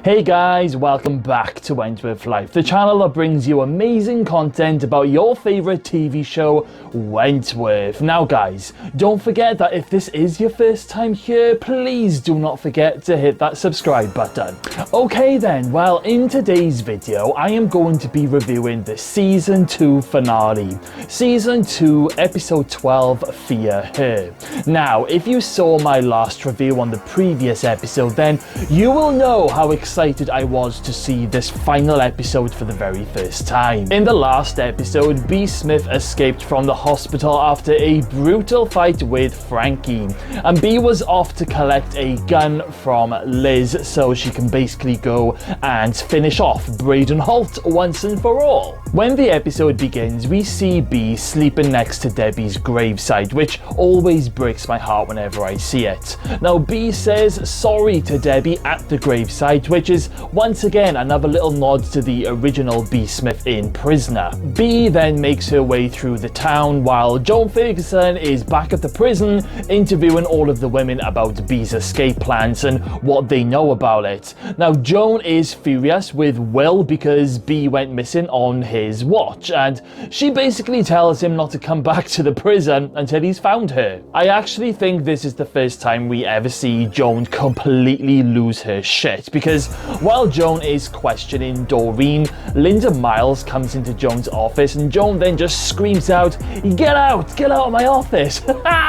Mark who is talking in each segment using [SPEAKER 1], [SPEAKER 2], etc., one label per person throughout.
[SPEAKER 1] Hey guys, welcome back to Wentworth Life, the channel that brings you amazing content about your favourite TV show, Wentworth. Now guys, don't forget that if this is your first time here, please do not forget to hit that subscribe button. Okay then, well in today's video, I am going to be reviewing the Season 2 finale. Season 2, Episode 12, Fear Her. Now, if you saw my last review on the previous episode, then you will know how excited I was to see this final episode for the very first time. In the last episode, B. Smith escaped from the hospital after a brutal fight with Frankie, and B was off to collect a gun from Liz so she can basically go and finish off Braden Holt once and for all. When the episode begins, we see B sleeping next to Debbie's gravesite, which always breaks my heart whenever I see it. Now, B says sorry to Debbie at the gravesite, which is once again another little nod to the original B. Smith in Prisoner. B then makes her way through the town while Joan Ferguson is back at the prison interviewing all of the women about B's escape plans and what they know about it. Now, Joan is furious with Will because B went missing on his watch, and she basically tells him not to come back to the prison until he's found her. I actually think this is the first time we ever see Joan completely lose her shit, because while Joan is questioning Doreen, Linda Miles comes into Joan's office and Joan then just screams out, get out of my office."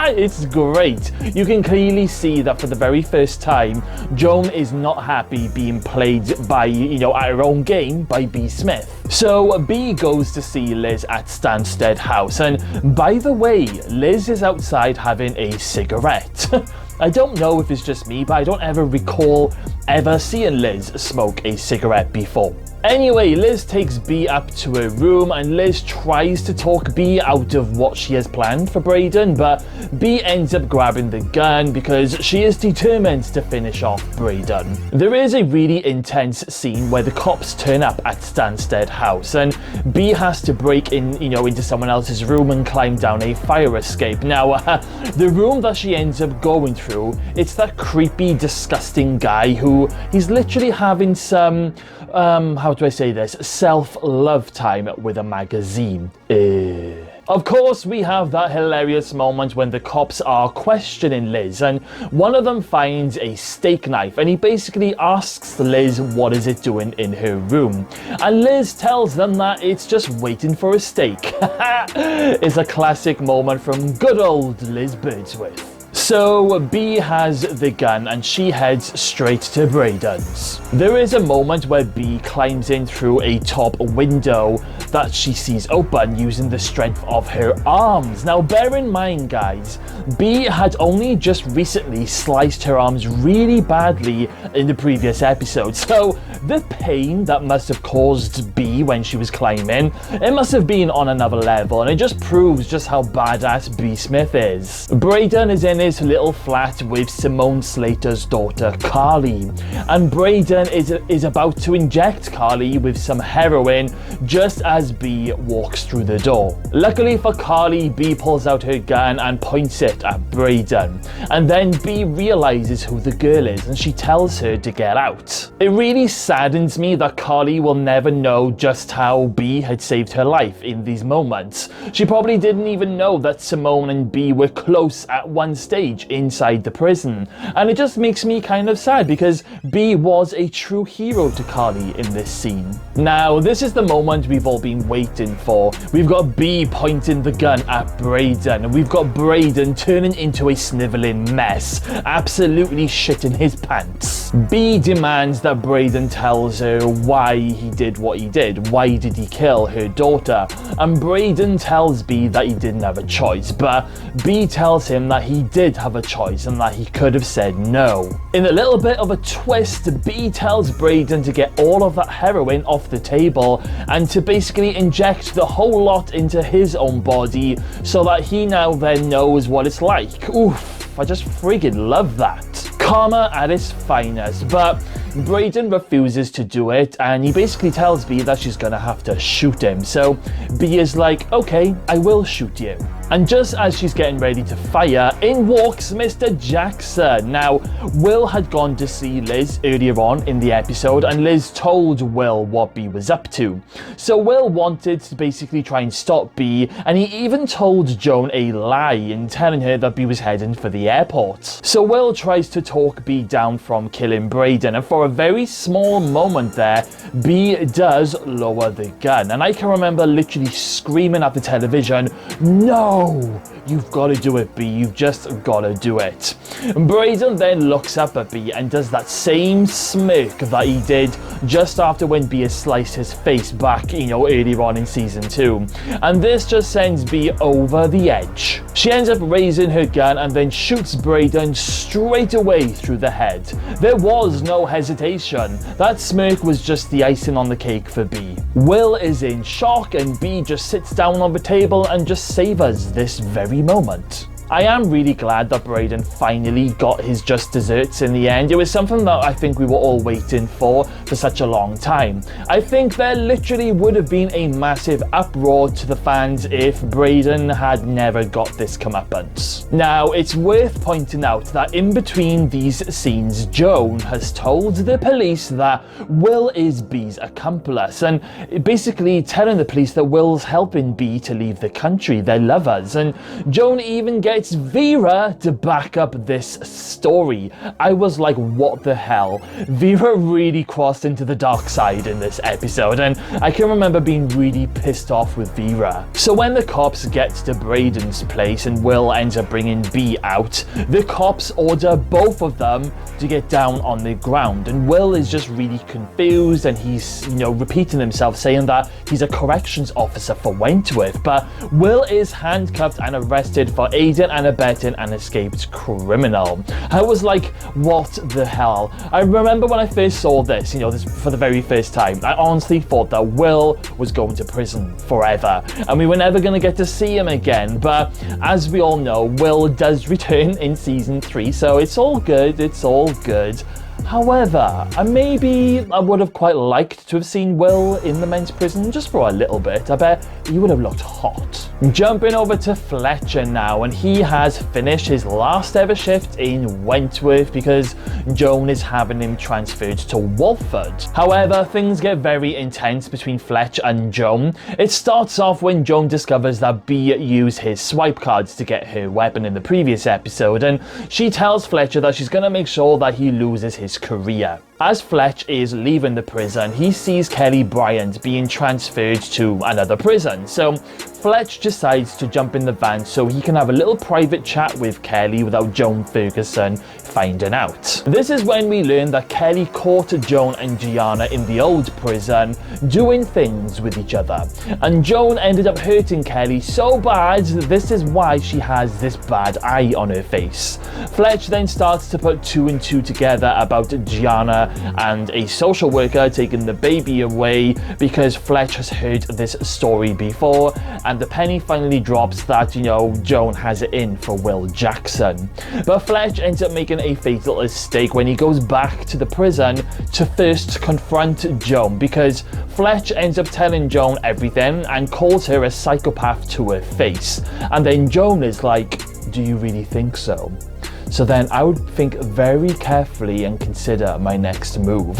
[SPEAKER 1] It's great. You can clearly see that for the very first time, Joan is not happy being played by, at her own game by B. Smith. So B goes to see Liz at Stansted House, and by the way, Liz is outside having a cigarette. I don't know if it's just me, but I don't ever recall ever seeing Liz smoke a cigarette before. Anyway, Liz takes B up to her room and Liz tries to talk B out of what she has planned for Braden, but B ends up grabbing the gun because she is determined to finish off Braden. There is a really intense scene where the cops turn up at Stansted House and B has to break in, into someone else's room and climb down a fire escape. Now, the room that she ends up going through, it's that creepy, disgusting guy who he's literally having some, how do I say this, self-love time with a magazine. Of course, we have that hilarious moment when the cops are questioning Liz and one of them finds a steak knife and he basically asks Liz what is it doing in her room. And Liz tells them that it's just waiting for a steak. It's a classic moment from good old Liz Birdsworth. So B has the gun and she heads straight to Braden's. There is a moment where B climbs in through a top window that she sees open using the strength of her arms. Now bear in mind guys, B had only just recently sliced her arms really badly in the previous episode, so the pain that must have caused B when she was climbing, it must have been on another level, and it just proves just how badass B. Smith is. Braden is in his little flat with Simone Slater's daughter Carly, and Braden is about to inject Carly with some heroin just as B walks through the door. Luckily for Carly, B pulls out her gun and points it at Braden, and then B realizes who the girl is and she tells her to get out. It really saddens me that Carly will never know just how B had saved her life in these moments. She probably didn't even know that Simone and B were close at one stage inside the prison, and it just makes me kind of sad because B was a true hero to Carly in this scene. Now, this is the moment we've all been waiting for. We've got B pointing the gun at Braden, and we've got Braden turning into a sniveling mess, absolutely shitting his pants. B demands that Braden tells her why he did what he did. Why did he kill her daughter? And Braden tells B that he didn't have a choice, but B tells him that he did have a choice and that he could have said no. In a little bit of a twist, B tells Braden to get all of that heroin off the table and to basically inject the whole lot into his own body so that he now then knows what it's like. Oof, I just friggin' love that. Karma at its finest, but Braden refuses to do it and he basically tells B that she's gonna have to shoot him. So B is like, okay, I will shoot you. And just as she's getting ready to fire, in walks Mr. Jackson. Now, Will had gone to see Liz earlier on in the episode, and Liz told Will what B was up to. So Will wanted to basically try and stop B, and he even told Joan a lie in telling her that B was heading for the airport. So Will tries to talk B down from killing Braden, and for a very small moment there, B does lower the gun. And I can remember literally screaming at the television, "No! You've got to do it, B. You've just got to do it." Braden then looks up at B and does that same smirk that he did just after when B has sliced his face back, earlier on in season 2. And this just sends B over the edge. She ends up raising her gun and then shoots Braden straight away through the head. There was no hesitation. That smirk was just the icing on the cake for B. Will is in shock, and B just sits down on the table and just savors this very moment. I am really glad that Braden finally got his just desserts in the end. It was something that I think we were all waiting for such a long time. I think there literally would have been a massive uproar to the fans if Braden had never got this comeuppance. Now, it's worth pointing out that in between these scenes, Joan has told the police that Will is B's accomplice, and basically telling the police that Will's helping B to leave the country. They're lovers, and Joan even gets Vera to back up this story. I was like, what the hell? Vera really crossed into the dark side in this episode, and I can remember being really pissed off with Vera. So when the cops get to Braden's place and Will ends up bringing B out, the cops order both of them to get down on the ground, and Will is just really confused, and he's, repeating himself, saying that he's a corrections officer for Wentworth, but Will is handcuffed and arrested for aiding and abetting an escaped criminal. I was like, what the hell? I remember when I first saw this, this for the very first time, I honestly thought that Will was going to prison forever, and we were never going to get to see him again, but as we all know, Will does return in season 3, so it's all good, it's all good. However, maybe I would have quite liked to have seen Will in the men's prison just for a little bit. I bet he would have looked hot. Jumping over to Fletcher now, and he has finished his last ever shift in Wentworth because Joan is having him transferred to Walford. However, things get very intense between Fletch and Joan. It starts off when Joan discovers that B used his swipe cards to get her weapon in the previous episode, and she tells Fletcher that she's going to make sure that he loses his career. As Fletch is leaving the prison, he sees Kelly Bryant being transferred to another prison. So Fletch decides to jump in the van so he can have a little private chat with Kelly without Joan Ferguson finding out. This is when we learn that Kelly caught Joan and Gianna in the old prison doing things with each other. And Joan ended up hurting Kelly so bad that this is why she has this bad eye on her face. Fletch then starts to put 2 and 2 together about Gianna and a social worker taking the baby away because Fletch has heard this story before, and the penny finally drops that, Joan has it in for Will Jackson. But Fletch ends up making a fatal mistake when he goes back to the prison to first confront Joan, because Fletch ends up telling Joan everything and calls her a psychopath to her face. And then Joan is like, "Do you really think so?" So then I would think very carefully and consider my next move.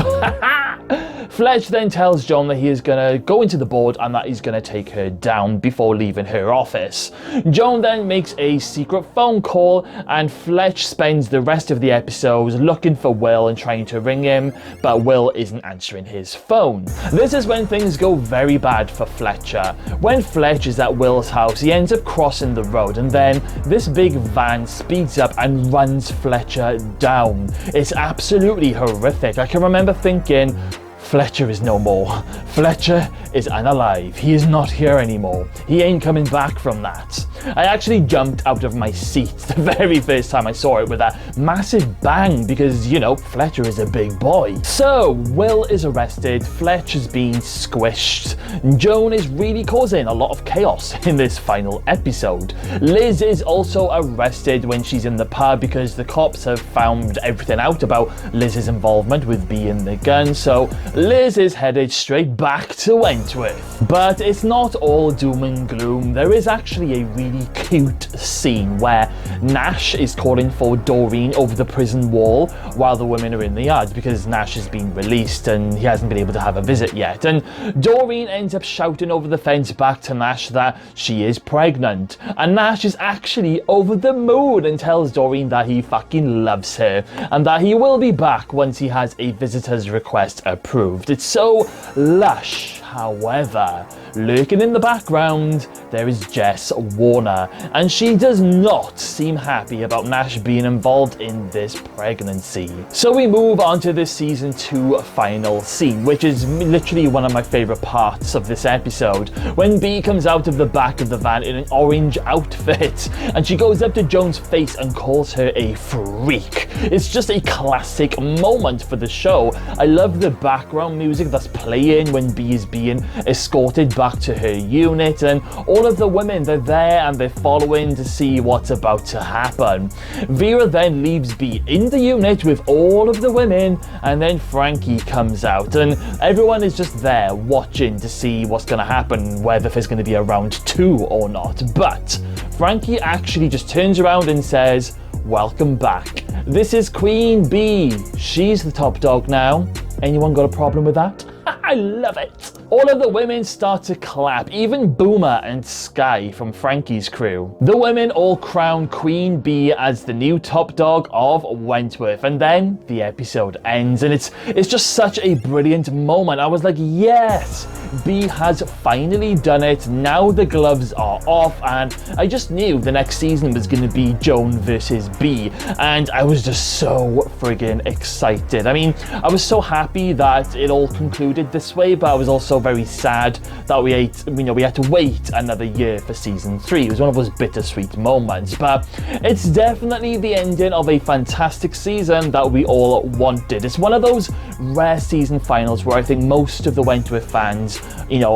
[SPEAKER 1] Fletch then tells Joan that he is going to go into the board and that he's going to take her down before leaving her office. Joan then makes a secret phone call, and Fletch spends the rest of the episodes looking for Will and trying to ring him, but Will isn't answering his phone. This is when things go very bad for Fletcher. When Fletch is at Will's house, he ends up crossing the road, and then this big van speeds up and runs Fletcher down. It's absolutely horrific. I can remember thinking, Fletcher is no more. Fletcher is unalive. He is not here anymore. He ain't coming back from that. I actually jumped out of my seat the very first time I saw it with a massive bang because, Fletcher is a big boy. So, Will is arrested, Fletch has been squished. Joan is really causing a lot of chaos in this final episode. Liz is also arrested when she's in the pub because the cops have found everything out about Liz's involvement with B and the gun, so Liz is headed straight back to Wentworth. But it's not all doom and gloom. There is actually a really really cute scene where Nash is calling for Doreen over the prison wall while the women are in the yard because Nash has been released and he hasn't been able to have a visit yet. And Doreen ends up shouting over the fence back to Nash that she is pregnant. And Nash is actually over the moon and tells Doreen that he fucking loves her and that he will be back once he has a visitor's request approved. It's so lush. However, lurking in the background, there is Jess Warner, and she does not seem happy about Nash being involved in this pregnancy. So we move on to the season 2 final scene, which is literally one of my favorite parts of this episode, when Bea comes out of the back of the van in an orange outfit, and she goes up to Joan's face and calls her a freak. It's just a classic moment for the show. I love the background music that's playing when Bea is being escorted back to her unit, and all of the women, they're there and they're following to see what's about to happen. Vera then leaves Bea in the unit with all of the women, and then Frankie comes out and everyone is just there watching to see what's going to happen, whether there's going to be a round 2 or not. But Frankie actually just turns around and says, "Welcome back. This is Queen Bea. She's the top dog now. Anyone got a problem with that?" I love it. All of the women start to clap, even Boomer and Sky from Frankie's crew. The women all crown Queen Bea as the new top dog of Wentworth, and then the episode ends, and it's just such a brilliant moment. I was like, yes, Bea has finally done it. Now the gloves are off, and I just knew the next season was going to be Joan versus Bea, and I was just so friggin' excited. I mean, I was so happy that it all concluded this way, but I was also very sad that we had to wait another year for season 3. It was one of those bittersweet moments, but it's definitely the ending of a fantastic season that we all wanted. It's one of those rare season finals where I think most of the Wentworth fans,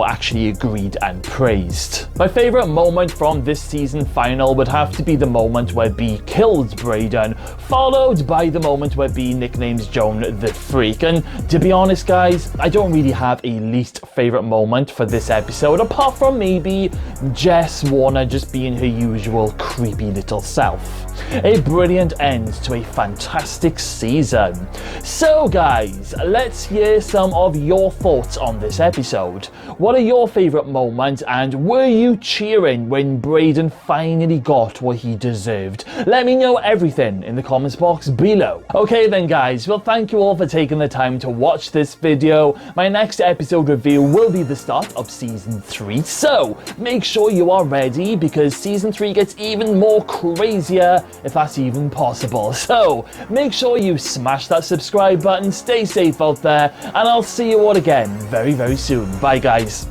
[SPEAKER 1] actually agreed and praised. My favorite moment from this season final would have to be the moment where Bea kills Braden, followed by the moment where Bea nicknames Joan the Freak. And to be honest, guys, I don't really have a least favorite moment for this episode, apart from maybe Jess Warner just being her usual creepy little self. A brilliant end to a fantastic season. So guys, let's hear some of your thoughts on this episode. What are your favorite moments, and were you cheering when Braden finally got what he deserved? Let me know everything in the comments box below. Okay then guys, well, thank you all for taking the time to watch this video. My next episode review will be the start of season 3, so make sure you are ready because season 3 gets even more crazier, if that's even possible. So make sure you smash that subscribe button, stay safe out there, and I'll see you all again very, very soon. Bye guys.